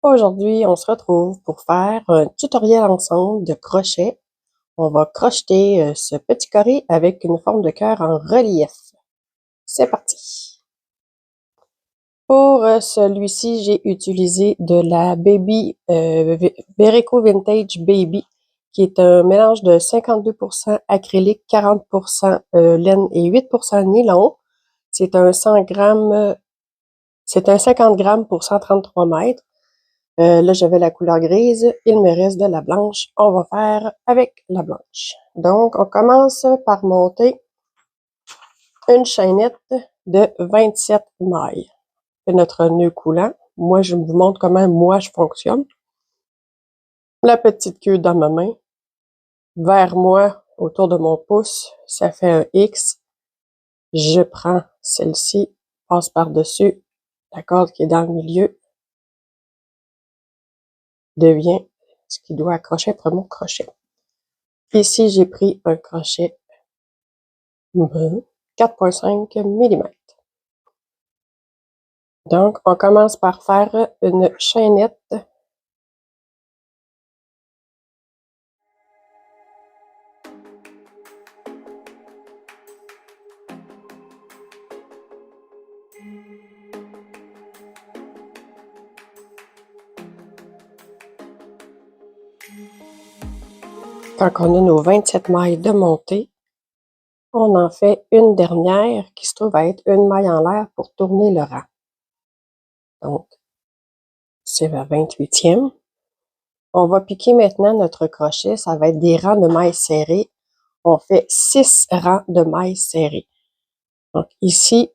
Aujourd'hui, on se retrouve pour faire un tutoriel ensemble de crochet. On va crocheter ce petit carré avec une forme de cœur en relief. C'est parti! Pour celui-ci, j'ai utilisé de la Baby Bereko Vintage Baby, qui est un mélange de 52% acrylique, 40% laine et 8% nylon. C'est un 100 grammes, c'est un 50 grammes pour 133 mètres. Là, j'avais la couleur grise. Il me reste de la blanche. On va faire avec la blanche. Donc, on commence par monter une chaînette de 27 mailles. C'est notre nœud coulant. Moi, je vous montre comment moi je fonctionne. La petite queue dans ma main. Vers moi, autour de mon pouce, ça fait un X. Je prends celle-ci, passe par-dessus la corde qui est dans le milieu, devient ce qui doit accrocher après mon crochet. Ici, j'ai pris un crochet 4,5 mm. Donc, on commence par faire une chaînette. Quand on a nos 27 mailles de montée, on en fait une dernière qui se trouve à être une maille en l'air pour tourner le rang. Donc, c'est la 28e. On va piquer maintenant notre crochet. Ça va être des rangs de mailles serrées. On fait 6 rangs de mailles serrées. Donc, ici,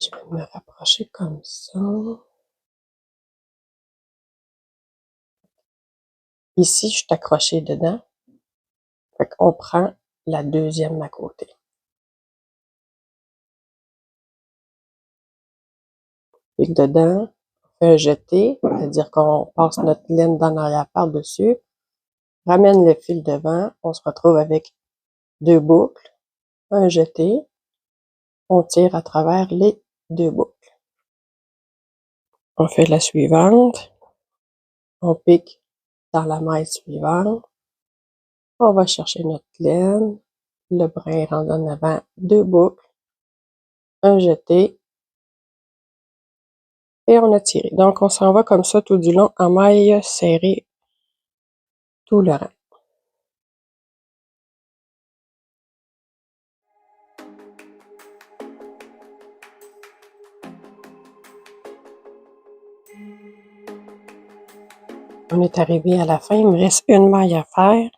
je vais me rapprocher comme ça. Ici, je suis accrochée dedans. Fait qu'on prend la deuxième à côté. Et dedans, on fait un jeté, c'est-à-dire qu'on passe notre laine dans l'arrière par-dessus, ramène le fil devant, on se retrouve avec deux boucles, un jeté, on tire à travers les deux boucles. On fait la suivante, on pique dans la maille suivante, on va chercher notre laine, le brin rentre en avant, deux boucles, un jeté, et on a tiré. Donc, on s'en va comme ça tout du long en maille serrée tout le rang. On est arrivé à la fin, il me reste une maille à faire.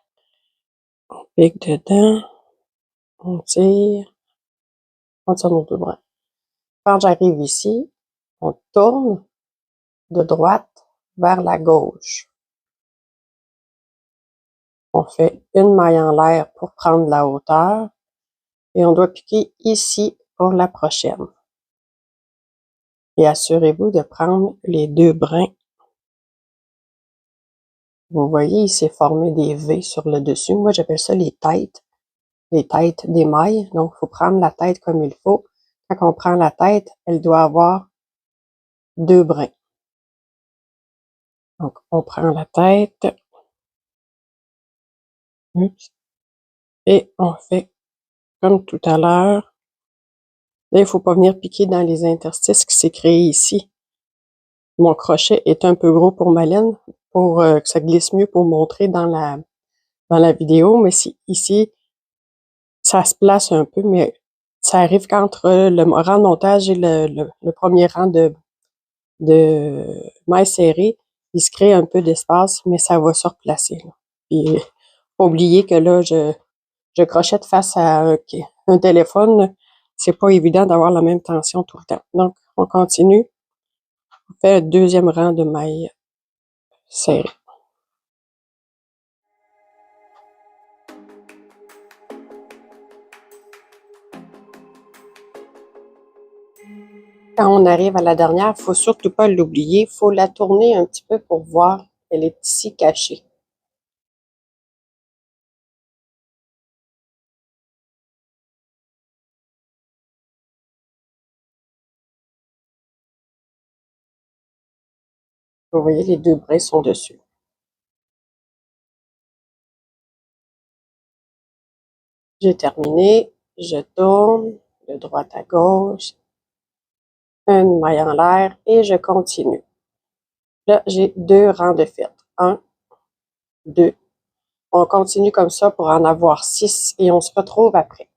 On pique dedans, on tire nos deux bras. Quand j'arrive ici, on tourne de droite vers la gauche. On fait une maille en l'air pour prendre la hauteur et on doit piquer ici pour la prochaine. Et assurez-vous de prendre les deux brins. Vous voyez, il s'est formé des V sur le dessus. Moi, j'appelle ça les têtes des mailles. Donc, il faut prendre la tête comme il faut. Quand on prend la tête, elle doit avoir deux brins. Donc, on prend la tête. Et on fait comme tout à l'heure. Là, il ne faut pas venir piquer dans les interstices qui s'est créé ici. Mon crochet est un peu gros pour ma laine, pour que ça glisse mieux pour montrer dans la vidéo. Mais si, ici, ça se place un peu, mais ça arrive qu'entre le rang de montage et le premier rang de mailles serrées, il se crée un peu d'espace, mais ça va se replacer. Puis, faut oublier que là, je crochette face à un téléphone. C'est pas évident d'avoir la même tension tout le temps. Donc, on continue. On fait le deuxième rang de mailles serrées. Quand on arrive à la dernière, faut surtout pas l'oublier. Faut la tourner un petit peu pour voir qu'elle est ici cachée. Vous voyez, les deux brins sont dessus. J'ai terminé, je tourne de droite à gauche, une maille en l'air et je continue. Là, j'ai 2 rangs de fil. 1, 2. On continue comme ça pour en avoir 6 et on se retrouve après.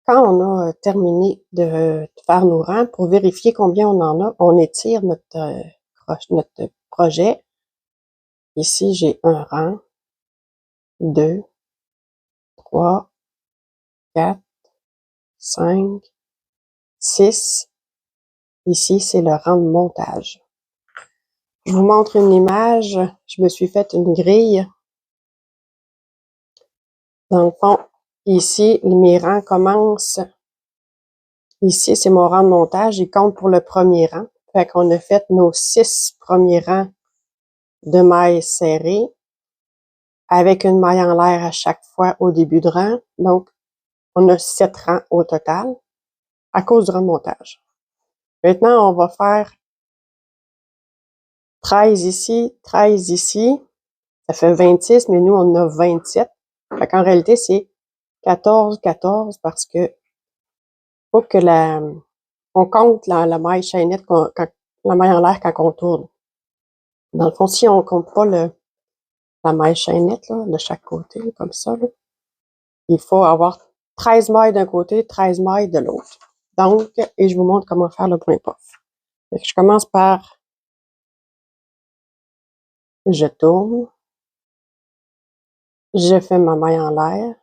Quand on a terminé de faire nos rangs, pour vérifier combien on en a, on étire notre projet. Ici, j'ai un rang, 2, 3, 4, 5, 6. Ici, c'est le rang de montage. Je vous montre une image. Je me suis fait une grille. Dans le fond, ici, mes rangs commencent. Ici, c'est mon rang de montage. Il compte pour le premier rang. Fait qu'on a fait nos 6 premiers rangs de mailles serrées avec une maille en l'air à chaque fois au début de rang. Donc, on a 7 rangs au total à cause du rang de montage. Maintenant, on va faire 13 ici, 13 ici. Ça fait 26, mais nous, on en a 27. Fait qu'en réalité, c'est 14, 14 parce que faut que on compte la maille chaînette, la maille en l'air quand on tourne. Dans le fond, si on compte pas la maille chaînette là, de chaque côté, comme ça, là, il faut avoir 13 mailles d'un côté, 13 mailles de l'autre. Donc, et je vous montre comment faire le point puff. Je commence par, je tourne, je fais ma maille en l'air.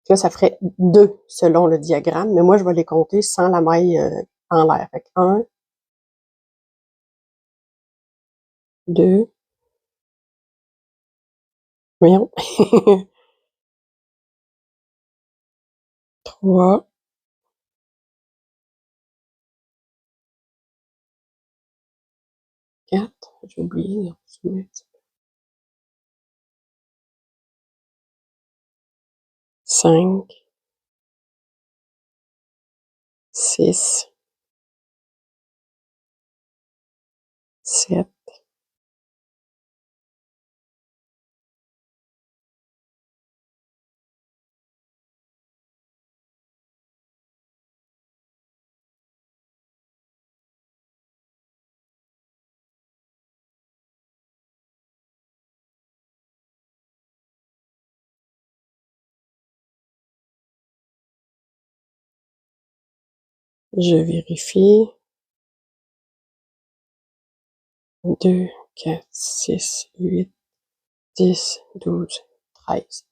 Là, ça ferait 2 selon le diagramme, mais moi, je vais les compter sans la maille en l'air. Fait que 1, 2, voyons, 3, 4, j'ai oublié, 5, 6, 7, je vérifie. 2, 4, 6, 8, 10, 12, 13.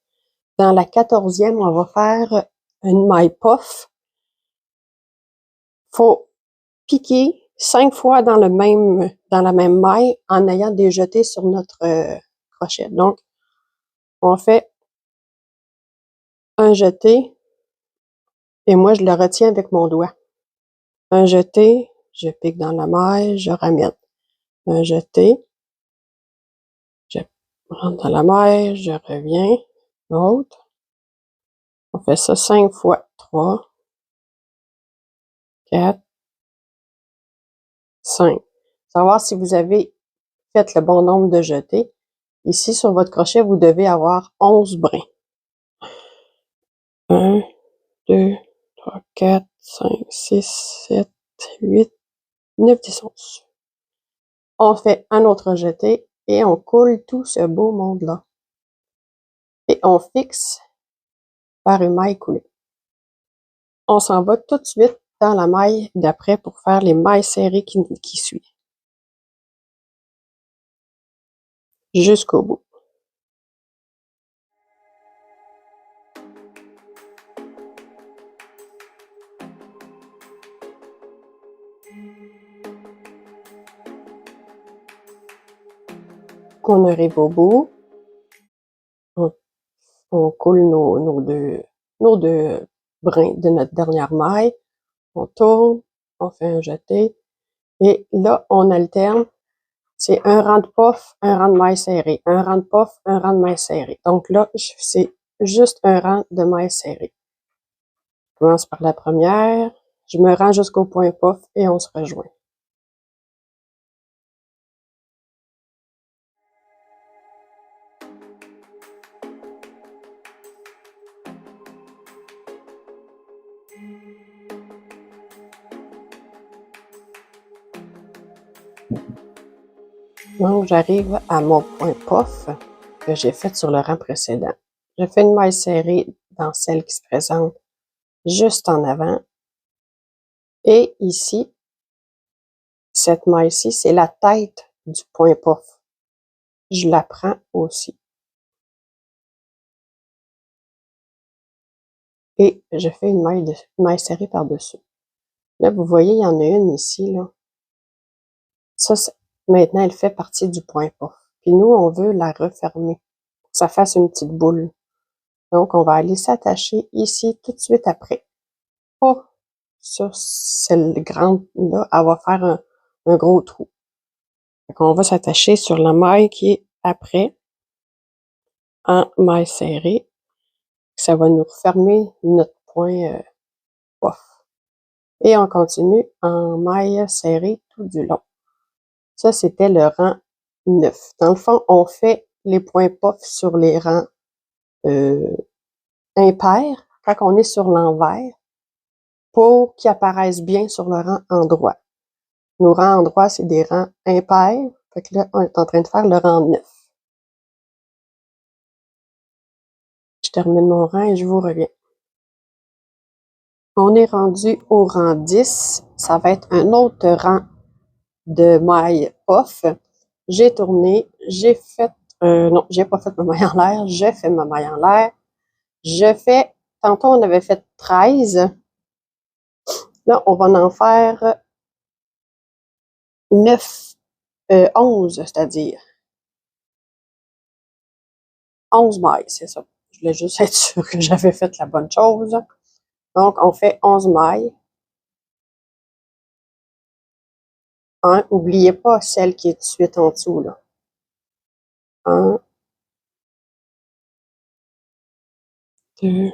Dans la 14e, on va faire une maille puff. Faut piquer 5 fois dans la même maille en ayant des jetés sur notre crochet. Donc, on fait un jeté et moi, je le retiens avec mon doigt. Un jeté, je pique dans la maille, je ramène. Un jeté, je rentre dans la maille, je reviens. L'autre. On fait ça 5 fois. 3, 4, 5. Savoir si vous avez fait le bon nombre de jetés. Ici, sur votre crochet, vous devez avoir 11 brins. 1, 2, 3, 4, 5, 6, 7, 8, 9, 10, 11. On fait un autre jeté et on coule tout ce beau monde-là. Et on fixe par une maille coulée. On s'en va tout de suite dans la maille d'après pour faire les mailles serrées qui suivent. Jusqu'au bout. On arrive au bout. On coule nos deux brins de notre dernière maille. On tourne, on fait un jeté. Et là, on alterne. C'est un rang de puff, un rang de maille serrée. Un rang de puff, un rang de maille serrée. Donc là, c'est juste un rang de maille serrée. commence par la première, je me rends jusqu'au point puff et on se rejoint. Donc, j'arrive à mon point puff que j'ai fait sur le rang précédent. Je fais une maille serrée dans celle qui se présente juste en avant. Et ici, cette maille-ci, c'est la tête du point puff. Je la prends aussi. Et je fais une maille serrée par-dessus. Là, vous voyez, il y en a une ici, là. Ça, maintenant, elle fait partie du point puff. Puis nous, on veut la refermer pour que ça fasse une petite boule. Donc, on va aller s'attacher ici tout de suite après. Pas sur celle grande-là, elle va faire un gros trou. Donc, on va s'attacher sur la maille qui est après, en maille serrée. Ça va nous refermer notre point puff. Et on continue en maille serrée tout du long. Ça, c'était le rang 9. Dans le fond, on fait les points puff sur les rangs impairs, quand on est sur l'envers, pour qu'ils apparaissent bien sur le rang endroit. Nos rangs endroits, c'est des rangs impairs. Fait que là, on est en train de faire le rang 9. Je termine mon rang et je vous reviens. On est rendu au rang 10. Ça va être un autre rang de maille puff. J'ai tourné, j'ai fait, non, j'ai pas fait ma maille en l'air, je fais ma maille en l'air. Je fais, tantôt on avait fait 13. Là, on va en faire 9, 11, c'est-à-dire 11 mailles, c'est ça. Je voulais juste être sûr que j'avais fait la bonne chose. Donc, on fait 11 mailles. Hein, n'oubliez pas celle qui est tout de suite en dessous, là. 1, 2,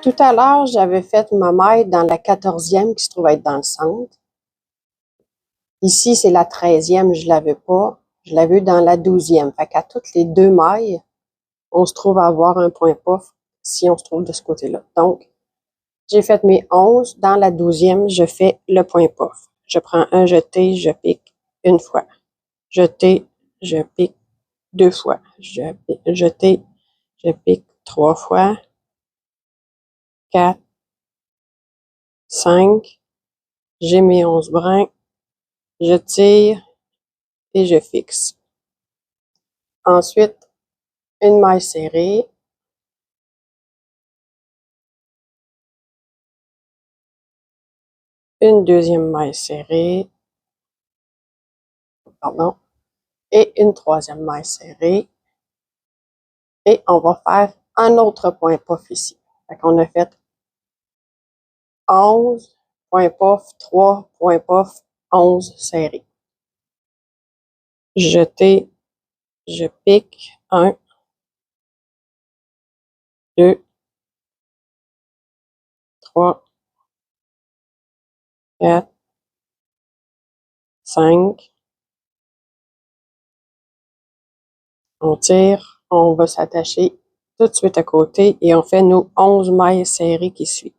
tout à l'heure, j'avais fait ma maille dans la 14e qui se trouve être dans le centre. Ici, c'est la 13e, je l'avais pas. Je l'avais eu dans la 12e. Fait qu'à toutes les deux mailles, on se trouve à avoir un point puff si on se trouve de ce côté-là. Donc, j'ai fait mes 11. Dans la 12e, je fais le point puff. Je prends un jeté, je pique une fois. Jeté, je pique deux fois. Jeté, je pique trois fois. 4, 5. J'ai mes 11 brins. Je tire et je fixe. Ensuite, une maille serrée. Une deuxième maille serrée. Pardon. Et une troisième maille serrée. Et on va faire un autre point puff ici. Fait qu'on a fait 11, point puff, 3, point puff, 11 serré. Jeté, je pique 1, 2, 3, 4, 5. On tire, on va s'attacher tout de suite à côté et on fait nos 11 mailles serrées qui suivent.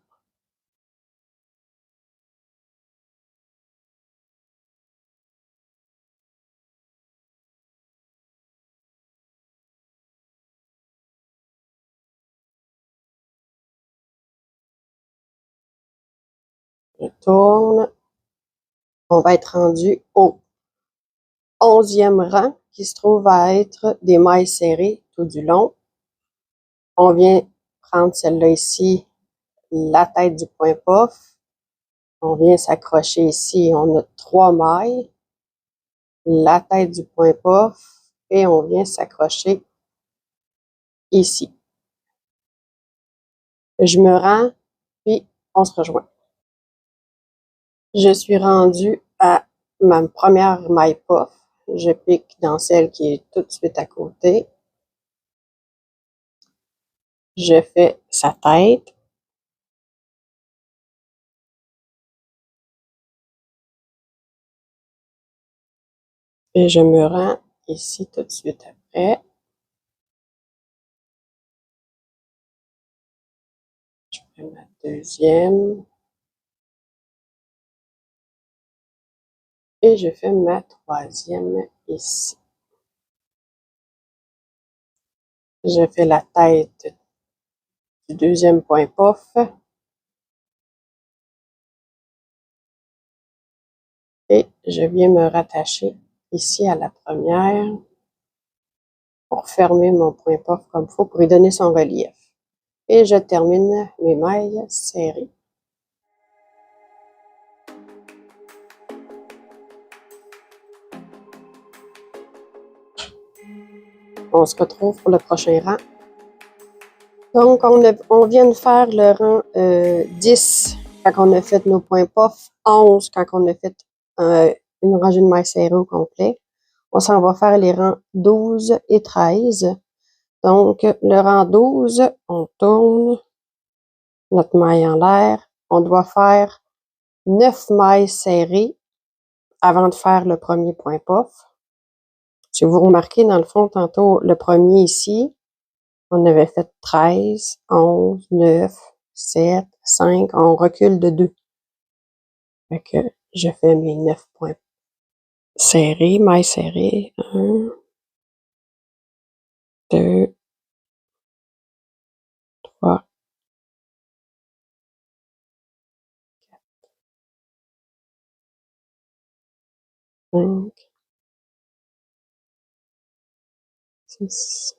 Je tourne. On va être rendu au 11e rang qui se trouve à être des mailles serrées tout du long. On vient prendre celle-là ici, la tête du point puff. On vient s'accrocher ici. On a 3 mailles, la tête du point puff et on vient s'accrocher ici. Je me rends, puis on se rejoint. Je suis rendue à ma première maille puff. Je pique dans celle qui est tout de suite à côté. Je fais sa tête. Et je me rends ici tout de suite après. Je fais ma deuxième. Et je fais ma troisième ici. Je fais la tête du deuxième point puff. Et je viens me rattacher ici à la première pour fermer mon point puff comme il faut pour lui donner son relief. Et je termine mes mailles serrées. On se retrouve pour le prochain rang. Donc, on vient de faire le rang 10 quand on a fait nos points puff, 11 quand on a fait une rangée de mailles serrées au complet. On s'en va faire les rangs 12 et 13. Donc, le rang 12, on tourne notre maille en l'air. On doit faire 9 mailles serrées avant de faire le premier point puff. Si vous remarquez, dans le fond, tantôt, le premier ici, on avait fait 13, 11, 9, 7, 5. On recule de 2. Fait que je fais mes 9 points serrés, mailles serrées. 1, 2, 3, 5, 6,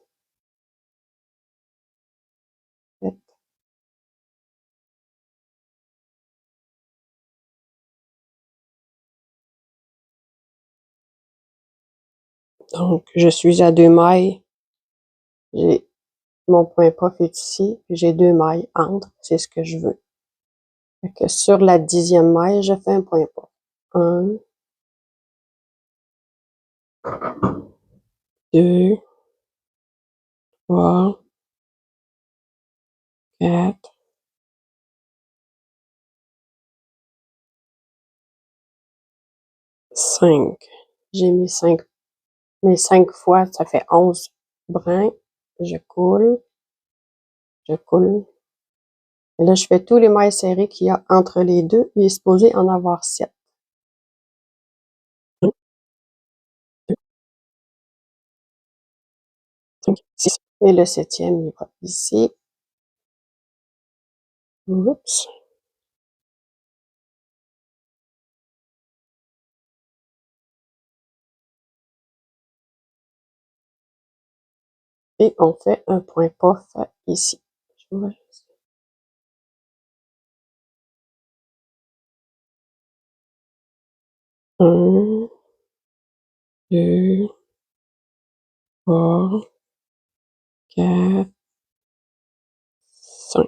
7. Donc, je suis à 2 mailles. J'ai mon point puff est ici, puis j'ai 2 mailles entre. C'est ce que je veux. Fait que sur la 10e maille, je fais un point puff. 1, 2, 3, 4, 5. J'ai mis 5. Mes 5 fois, ça fait 11 brins. Je coule. Je coule. Et là, je fais tous les mailles serrées qu'il y a entre les deux. Il est supposé en avoir 7. 1, 2, 5, 6. Et le 7e, il va ici. Oups. Et on fait un point puff ici. 1, 2, 3, 4, 5.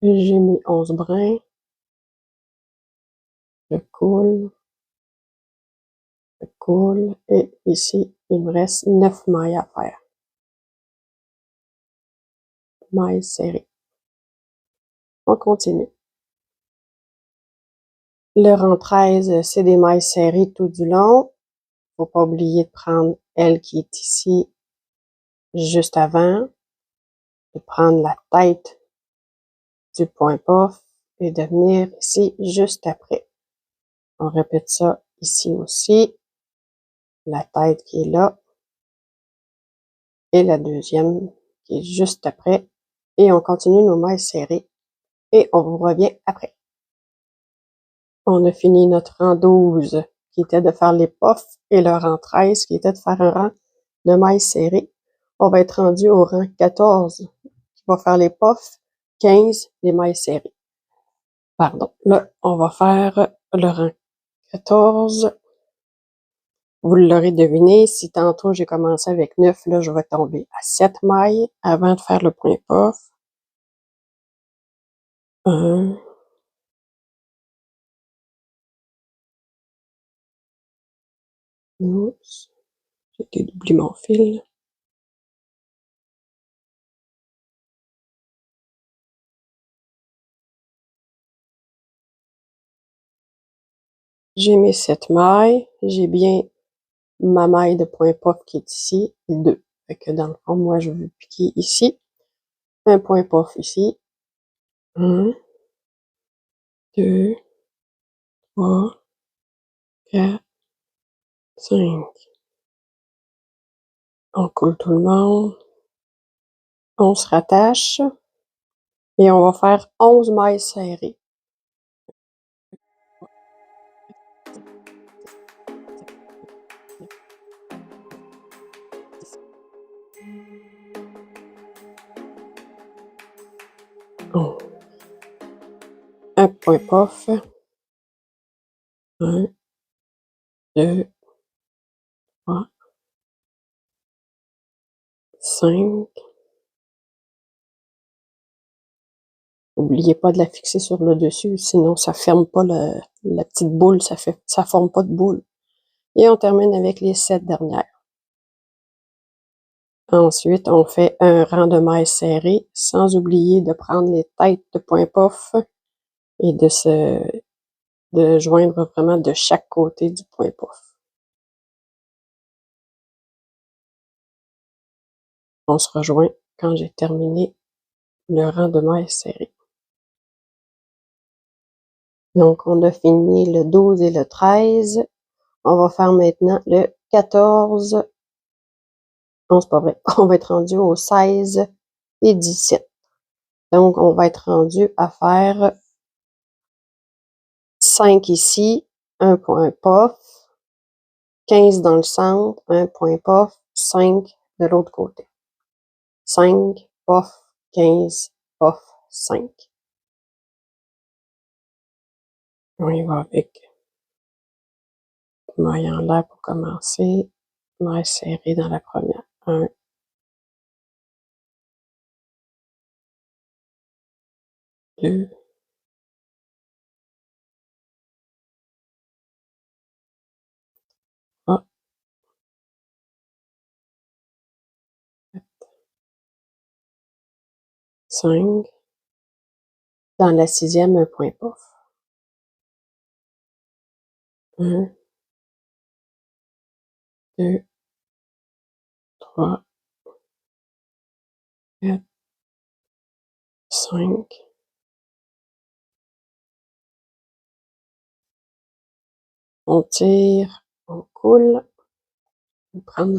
J'ai mis 11 brins. Je coule. Je coule. Et ici, il me reste 9 mailles à faire. Mailles serrées. On continue. Le rang 13, c'est des mailles serrées tout du long. Faut pas oublier de prendre elle qui est ici juste avant, de prendre la tête du point puff et de venir ici juste après. On répète ça ici aussi. La tête qui est là et la deuxième qui est juste après. Et on continue nos mailles serrées et on vous revient après. On a fini notre rang 12 qui était de faire les puffs et le rang 13 qui était de faire un rang de mailles serrées. On va être rendu au rang 14 qui va faire les puffs, 15 les mailles serrées. Pardon. Là, on va faire le rang 14. Vous l'aurez deviné, si tantôt j'ai commencé avec 9, là, je vais tomber à 7 mailles avant de faire le point puff. 1, oups, j'ai dédoublé mon fil. J'ai mes 7 mailles, j'ai bien ma maille de point puff qui est ici, 2. Fait que dans le fond, moi, je veux piquer ici, un point puff ici. 1, 2, 3, 4, 5. On coule tout le monde. On se rattache. Et on va faire 11 mailles serrées. Oh. Un point puff. 1, 2, 3, 5. N'oubliez pas de la fixer sur le dessus, sinon ça ferme pas la petite boule, ça forme pas de boule. Et on termine avec les 7 dernières. Ensuite, on fait un rang de mailles serrées, sans oublier de prendre les têtes de point puff et de joindre vraiment de chaque côté du point puff. On se rejoint quand j'ai terminé le rang de mailles serrées. Donc, on a fini le 12 et le 13. On va faire maintenant le 14. Non, c'est pas vrai. On va être rendu au 16 et 17. Donc, on va être rendu à faire 5 ici, un point puff, 15 dans le centre, un point puff, 5 de l'autre côté. 5, puff, 15, puff, 5. On y va avec maille en l'air pour commencer. Maille serrée dans la première. 1, 2, 3, 5. Dans la 6e, un point puff. 1, 2, 3, 4, 5. On tire, on coule. On prend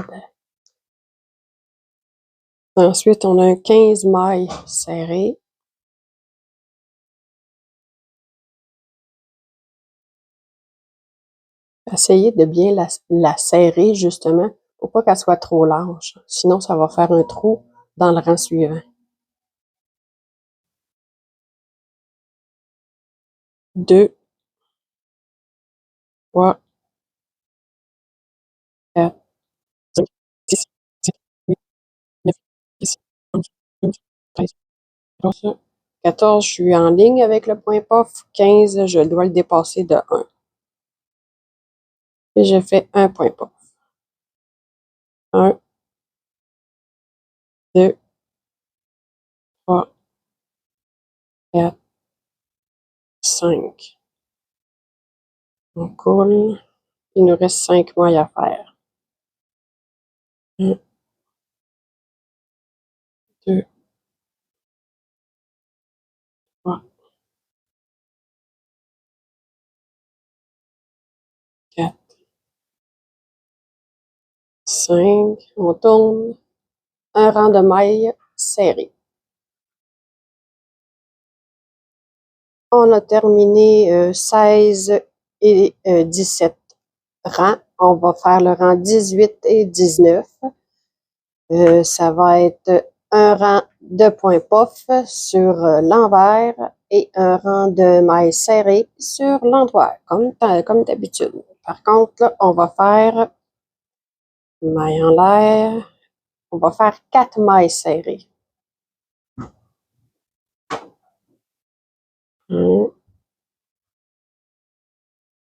Ensuite, on a un 15 mailles serrées. Essayez de bien la serrer, justement, pour pas qu'elle soit trop large. Sinon, ça va faire un trou dans le rang suivant. 2, 3, 4, 5, 6, 7, 8, 9, 10, 11, 12, 13, 14. 14, je suis en ligne avec le point puff. 15, je dois le dépasser de 1. Et je fais un point puff. 1, 2, 3, 4, 5. On coule. Il nous reste 5 mailles à faire. 1, 2, 3, 4, 5. On tourne. Un rang de mailles serré. On a terminé 16 et 17 rangs. On va faire le rang 18 et 19. Ça va être un rang de point puff sur l'envers et un rang de mailles serrées sur l'endroit, comme d'habitude. Par contre, là, on va faire mailles en l'air. On va faire 4 mailles serrées. 1,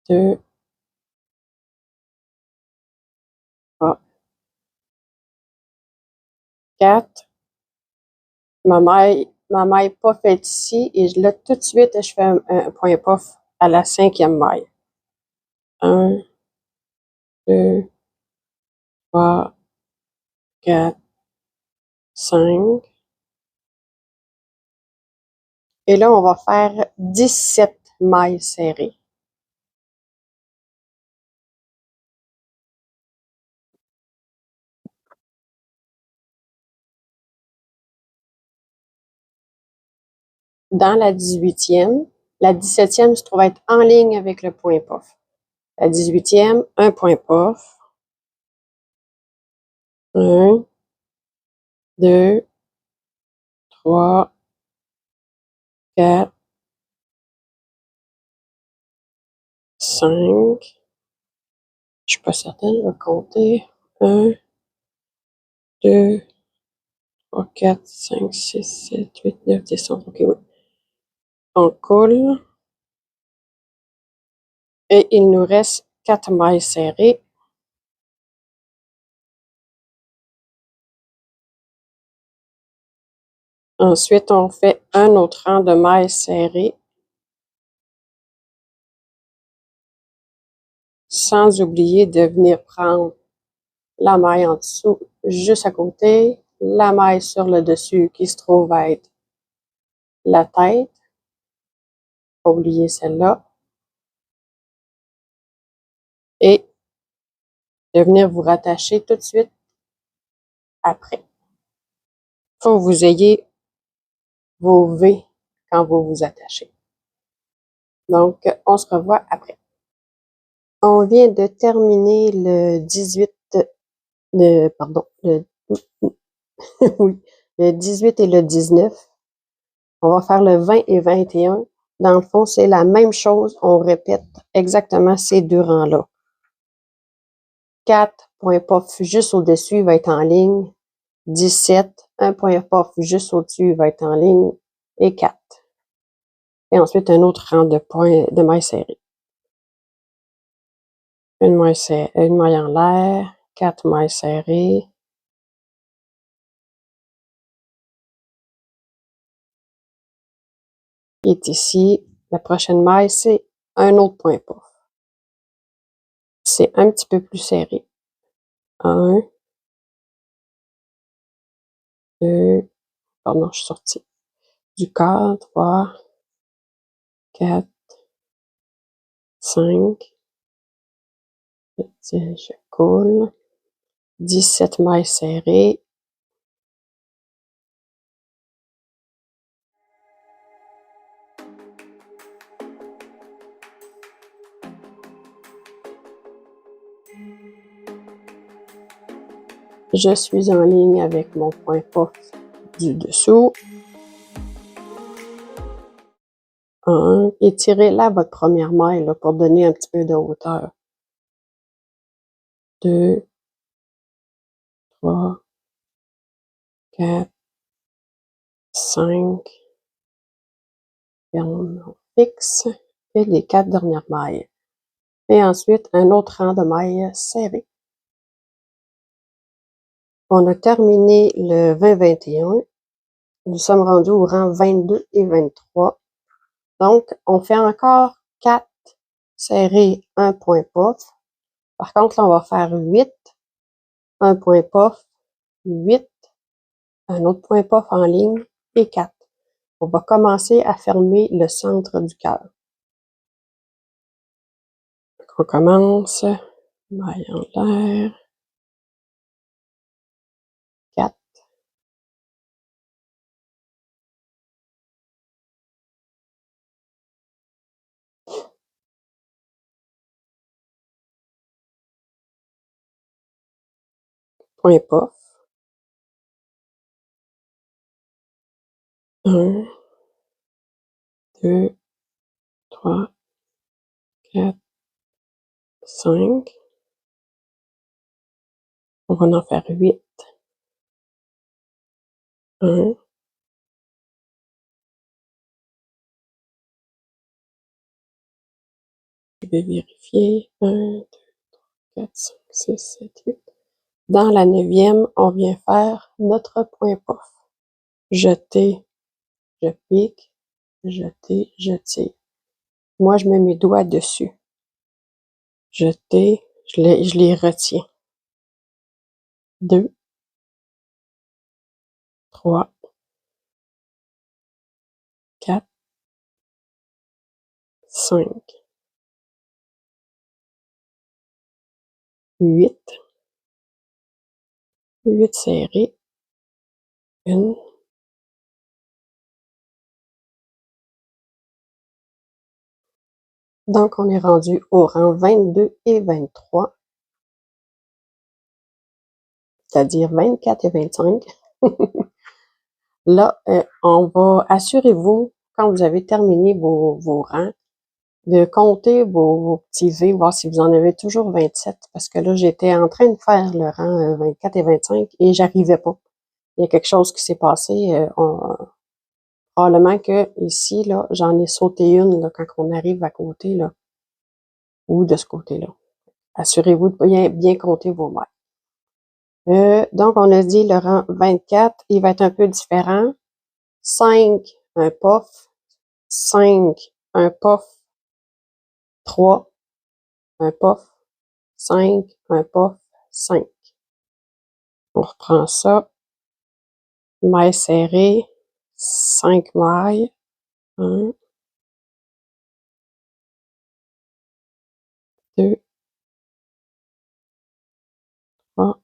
2, 3, 4. Ma maille puff est ici et là, tout de suite, je fais un point puff à la 5e maille. 1, 2, 3, 4, 5. Et là, on va faire 17 mailles serrées. Dans la 18e, la 17e se trouve être en ligne avec le point puff. La 18e, un point puff. 1, 2, 3, 4, 5. Je suis pas certaine, je vais compter. 1, 2, 3, 4, 5, 6, 7, 8, 9, 10, 11. OK, oui. On coule. Et il nous reste 4 mailles serrées. Ensuite, on fait un autre rang de mailles serrées. Sans oublier de venir prendre la maille en dessous, juste à côté, la maille sur le dessus qui se trouve être la tête. Pas oublier celle-là. Et de venir vous rattacher tout de suite après. Il faut que vous ayez vos V quand vous vous attachez. Donc, on se revoit après. On vient de terminer le 18, pardon, oui, le 18 et le 19. On va faire le 20 et 21. Dans le fond, c'est la même chose. On répète exactement ces deux rangs-là. 4 points puff juste au-dessus va être en ligne. 17, un point puff juste au-dessus va être en ligne. Et 4. Et ensuite, un autre rang de mailles serrées. Une maille en l'air. 4 mailles serrées. Qui est ici. La prochaine maille, c'est un autre point puff. C'est un petit peu plus serré. 1, 2, pardon, je suis sortie du cadre. 3, 4, 5. Je coule. 17 mailles serrées. Je suis en ligne avec mon point puff du dessous. 1. Étirez là votre première maille là, pour donner un petit peu de hauteur. 2, 3, 4, 5. Et on fixe. Et les 4 dernières mailles. Et ensuite, un autre rang de mailles serrées. On a terminé le 20-21. Nous sommes rendus au rang 22 et 23. Donc, on fait encore 4 serrés, un point puff. Par contre, là, on va faire 8, un point puff, 8, un autre point puff en ligne et 4. On va commencer à fermer le centre du cœur. On commence, maille en l'air, 4, point puff, 1, 2, 3, 4, 5. On va en faire 8. 1. Je vais vérifier. 1, 2, 3, 4, 5, 6, 7, 8. Dans la 9e, on vient faire notre point pof. Jeter, je pique, jeter, je tire. Moi, je mets mes doigts dessus. Jeter, je les retiens. 2, 3, 4, 5, 8. 8 serrés. 1. Donc, on est rendu au rang 22 et 23. C'est-à-dire 24 et 25. Là, on va, assurez-vous, quand vous avez terminé vos rangs, de compter vos petits V, voir si vous en avez toujours 27, parce que là, j'étais en train de faire le rang 24 et 25 et j'arrivais pas. Il y a quelque chose qui s'est passé. Probablement que ici, là, j'en ai sauté une là, quand on arrive à côté, là, ou de ce côté-là. Assurez-vous de bien compter vos mètres. Donc, on a dit le rang 24, il va être un peu différent. 5, un pof. 5, un pof. 3, un pof. 5, un pof. 5. On reprend ça. Mailles serrées. 5 mailles. 1, 2, 3,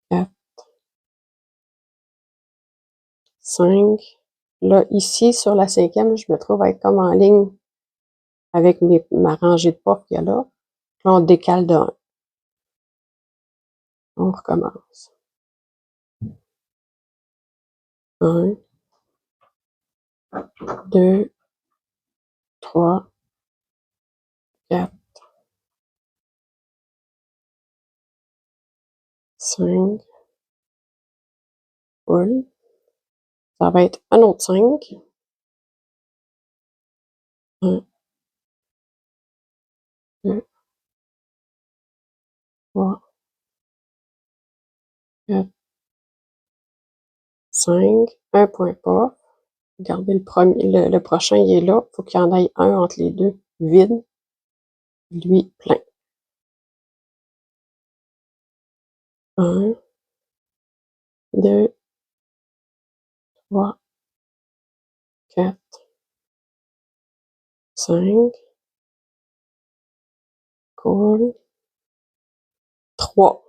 4, 5. Là, ici, sur la 5e, je me trouve à être comme en ligne avec ma rangée de pof qu'il y a là. Là, on décale de 1. On recommence. 1, 2, 3, 4, 5. Cool. Ça va être un autre 5. 1, 2, 3, 4, 5. Un point pas. Regardez le prochain, il est là. Il faut qu'il y en ait un entre les deux. Vide. Lui, plein. 1, 2, 3, 4, 5. Cool. 3.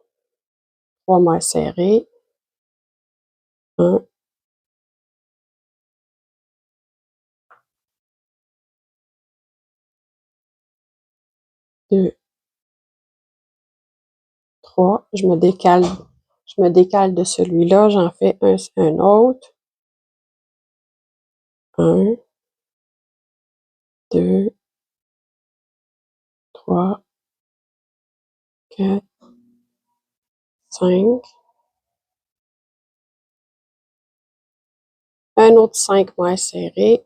3 mailles serrées. 1, 2, 3. Je me décale de celui-là. J'en fais un autre. 1, 2, 3, 4, 5. Un autre 5 mailles serrées.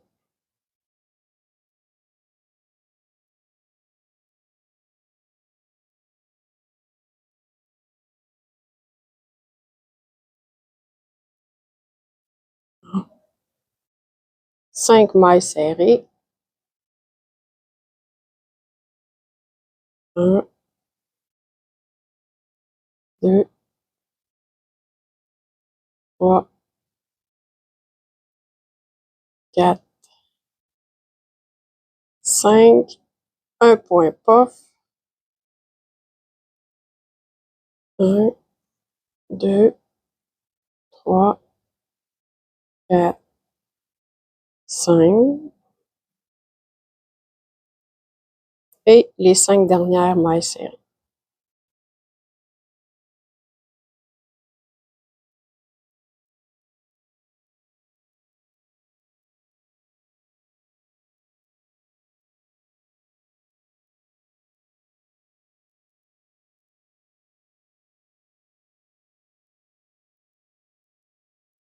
5 mailles serrées. 1, 2, 3, 4, 5. Un point pof. 1, 2, 3, 4, 5. Et les 5 dernières mailles serrées.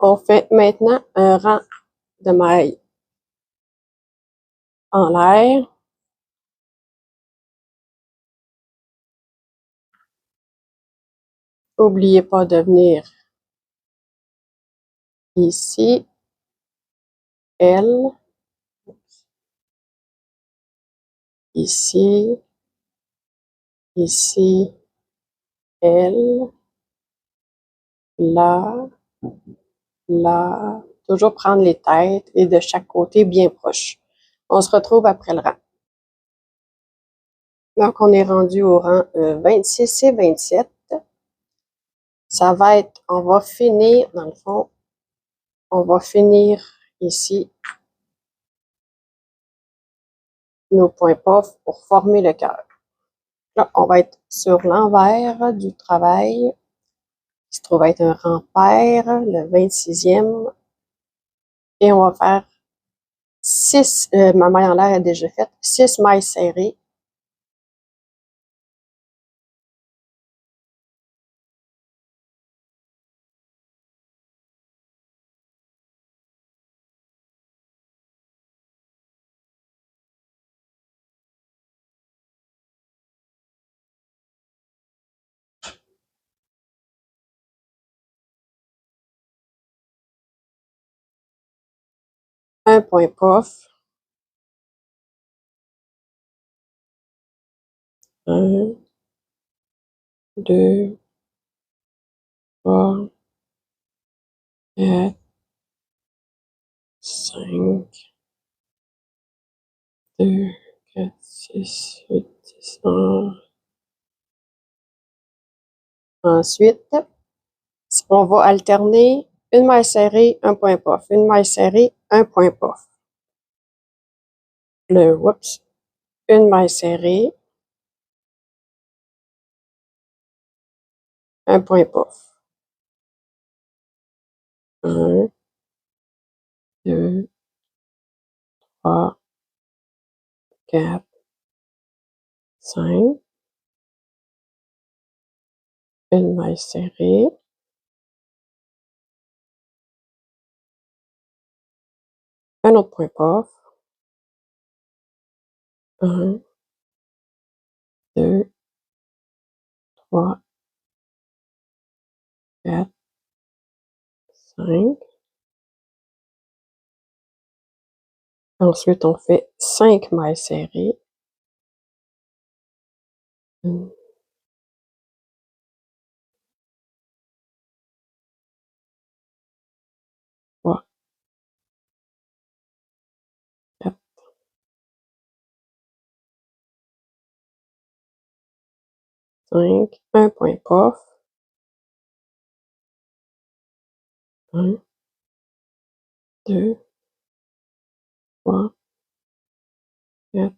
On fait maintenant un rang de mailles en l'air. N'oubliez pas de venir ici, L, ici, ici, L, là, là. Toujours prendre les têtes et de chaque côté bien proche. On se retrouve après le rang. Donc, on est rendu au rang 26 et 27. Ça va être, on va finir, dans le fond, on va finir ici nos points puff pour former le cœur. Là, on va être sur l'envers du travail, qui se trouve être un rang pair, le 26e. Et on va faire 6, ma maille en l'air est déjà faite, 6 mailles serrées. Un point puff. 1, 2, 3, 4, 5, 2, 4, 6, 8, 10, 11. Ensuite, on va alterner une maille serrée, un point puff, une maille serrée, un point puff. Une maille serrée, un point puff. 1, 2, 3, 4, 5. Une maille serrée. Un autre point puff. 1, 2, 3, 4, 5. Ensuite, on fait 5 mailles serrées. 1, 3, 4, 5. Un point puff. 1, 2, 3, 4,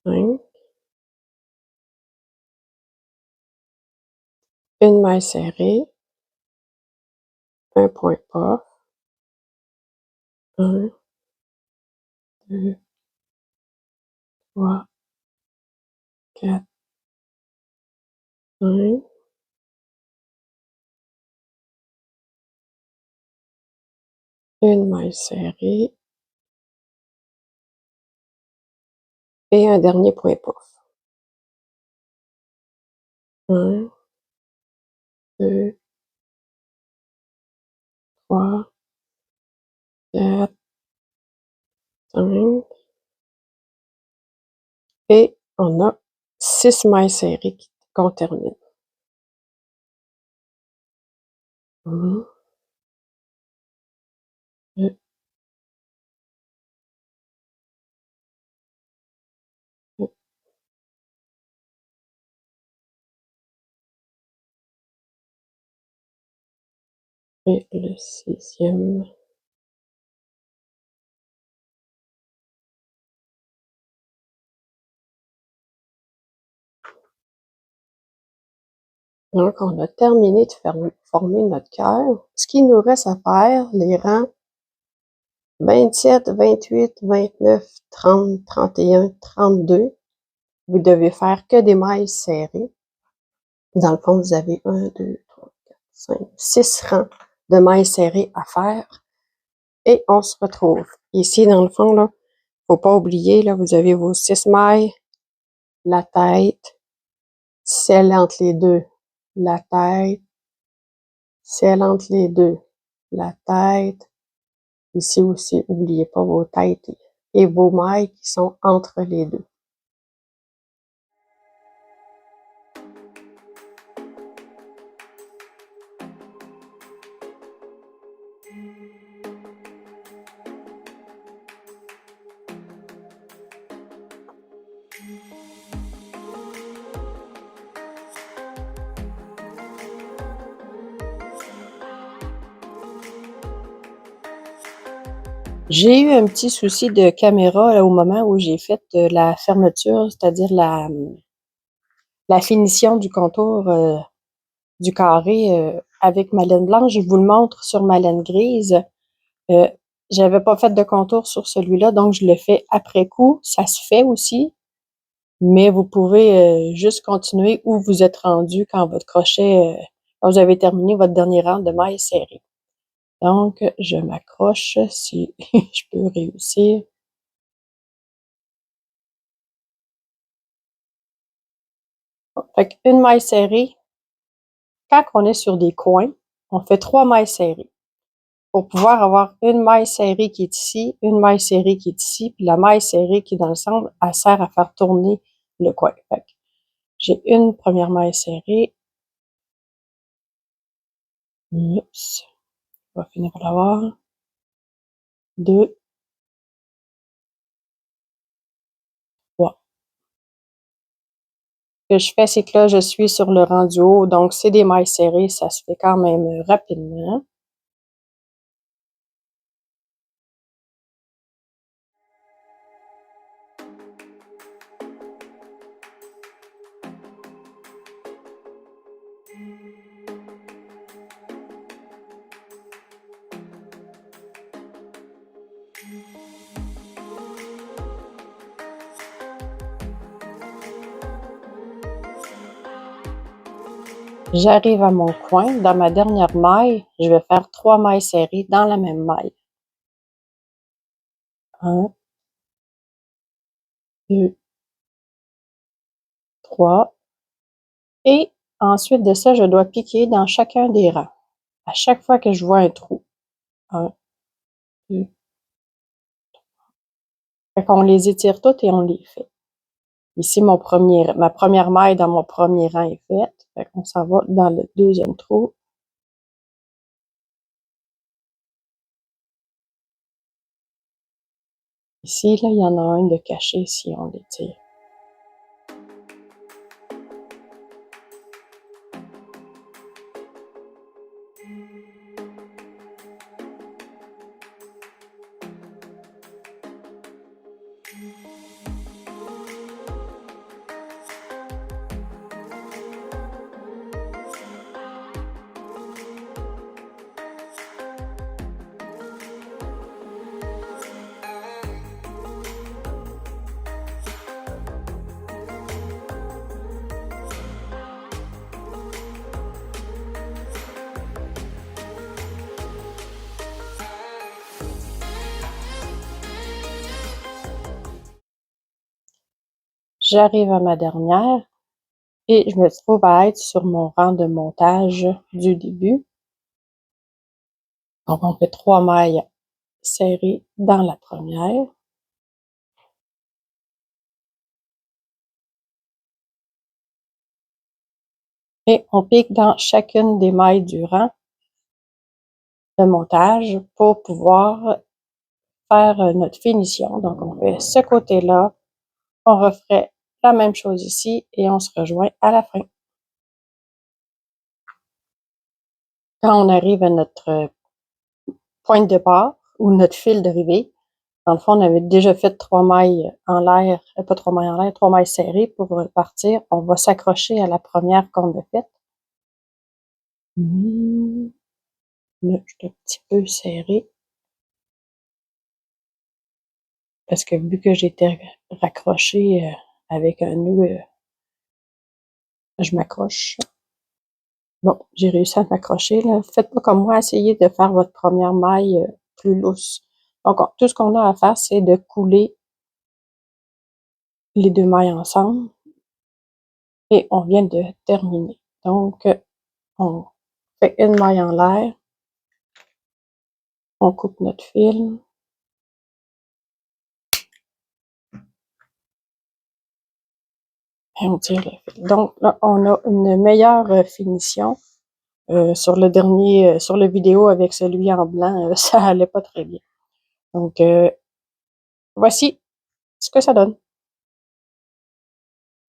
5. Une maille serrée. Un point puff. 1, 2, 3, 4, 5. Une maille serrée. Et un dernier point puff. 1, 2, 3, 4, 5. Et on a 6 mailles serrées qu'on termine. 1, 2, et le 6e. Donc, on a terminé de former notre cœur. Ce qu'il nous reste à faire, les rangs 27, 28, 29, 30, 31, 32. Vous devez faire que des mailles serrées. Dans le fond, vous avez 1, 2, 3, 4, 6 rangs de mailles serrées à faire. Et on se retrouve. Ici, dans le fond, là, faut pas oublier, là, vous avez vos 6 mailles, la tête, celle entre les deux, la tête, celle entre les deux, la tête. Ici aussi, n'oubliez pas vos têtes et vos mailles qui sont entre les deux. J'ai eu un petit souci de caméra là, au moment où j'ai fait la fermeture, c'est-à-dire la finition du contour du carré avec ma laine blanche. Je vous le montre sur ma laine grise. J'avais pas fait de contour sur celui-là, donc je le fais après coup. Ça se fait aussi, mais vous pouvez juste continuer où vous êtes rendu quand votre crochet, quand vous avez terminé votre dernier rang de mailles serrées. Donc, je m'accroche si je peux réussir. Fait qu'une maille serrée, quand on est sur des coins, on fait 3 mailles serrées pour pouvoir avoir une maille serrée qui est ici, une maille serrée qui est ici, puis la maille serrée qui est dans le centre, elle sert à faire tourner le coin. Fait que j'ai une première maille serrée. Oups, on va finir par l'avoir. 2, 3. Ce que je fais, c'est que là, je suis sur le rang du haut, donc c'est des mailles serrées, ça se fait quand même rapidement. J'arrive à mon coin. Dans ma dernière maille, je vais faire 3 mailles serrées dans la même maille. 1, 2, 3. Et ensuite de ça, je dois piquer dans chacun des rangs. À chaque fois que je vois un trou. 1, 2. Fait qu'on les étire toutes et on les fait. Ici, ma première maille dans mon premier rang est faite. Fait qu'on s'en va dans le deuxième trou. Ici, là, il y en a un de caché si on l'étire. J'arrive à ma dernière et je me trouve à être sur mon rang de montage du début. Donc, on fait 3 mailles serrées dans la première. Et on pique dans chacune des mailles du rang de montage pour pouvoir faire notre finition. Donc, on fait ce côté-là, on referait la même chose ici et on se rejoint à la fin. Quand on arrive à notre point de départ ou notre fil d'arrivée, dans le fond, on avait déjà fait 3 mailles en l'air, pas 3 mailles en l'air, 3 mailles serrées pour partir. On va s'accrocher à la première qu'on a faite. Là, je suis un petit peu serrée. Parce que vu que j'étais raccrochée avec un nœud, je m'accroche. Bon, j'ai réussi à m'accrocher, là. Faites pas comme moi, essayez de faire votre première maille plus lousse. Donc, tout ce qu'on a à faire, c'est de couler les 2 mailles ensemble et on vient de terminer. Donc, on fait une maille en l'air, on coupe notre fil. Et on tire le fil. Donc, là, on a une meilleure finition. Sur le dernier, sur la vidéo avec celui en blanc, ça allait pas très bien. Donc, voici ce que ça donne.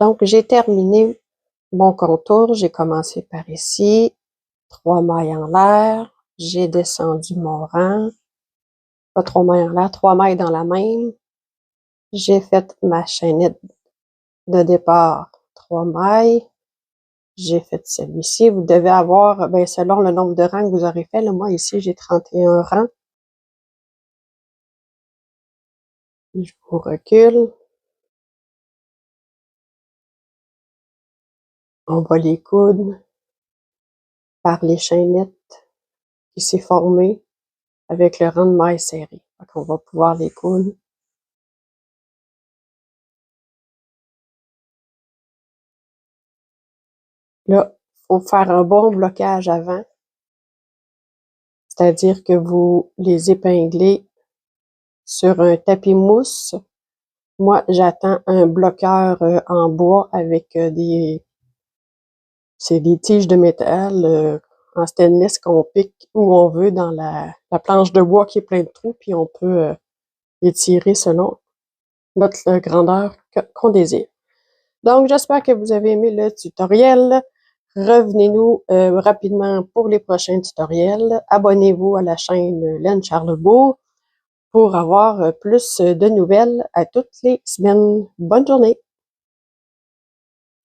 Donc, j'ai terminé mon contour. J'ai commencé par ici, 3 mailles en l'air. J'ai descendu mon rang. Pas 3 mailles en l'air, 3 mailles dans la même. J'ai fait ma chaînette de départ, 3 mailles. J'ai fait celui-ci. Vous devez avoir, ben, selon le nombre de rangs que vous aurez fait, là, moi, ici, j'ai 31 rangs. Je vous recule. On va les coudre par les chaînettes qui s'est formée avec le rang de mailles serré. Donc, on va pouvoir les coudre. Là, il faut faire un bon blocage avant. C'est-à-dire que vous les épinglez sur un tapis mousse. Moi, j'attends un bloqueur en bois avec c'est des tiges de métal en stainless qu'on pique où on veut dans la planche de bois qui est pleine de trous, puis on peut étirer selon notre grandeur qu'on désire. Donc, j'espère que vous avez aimé le tutoriel. Revenez-nous rapidement pour les prochains tutoriels. Abonnez-vous à la chaîne Laine Charlebourg pour avoir plus de nouvelles à toutes les semaines. Bonne journée!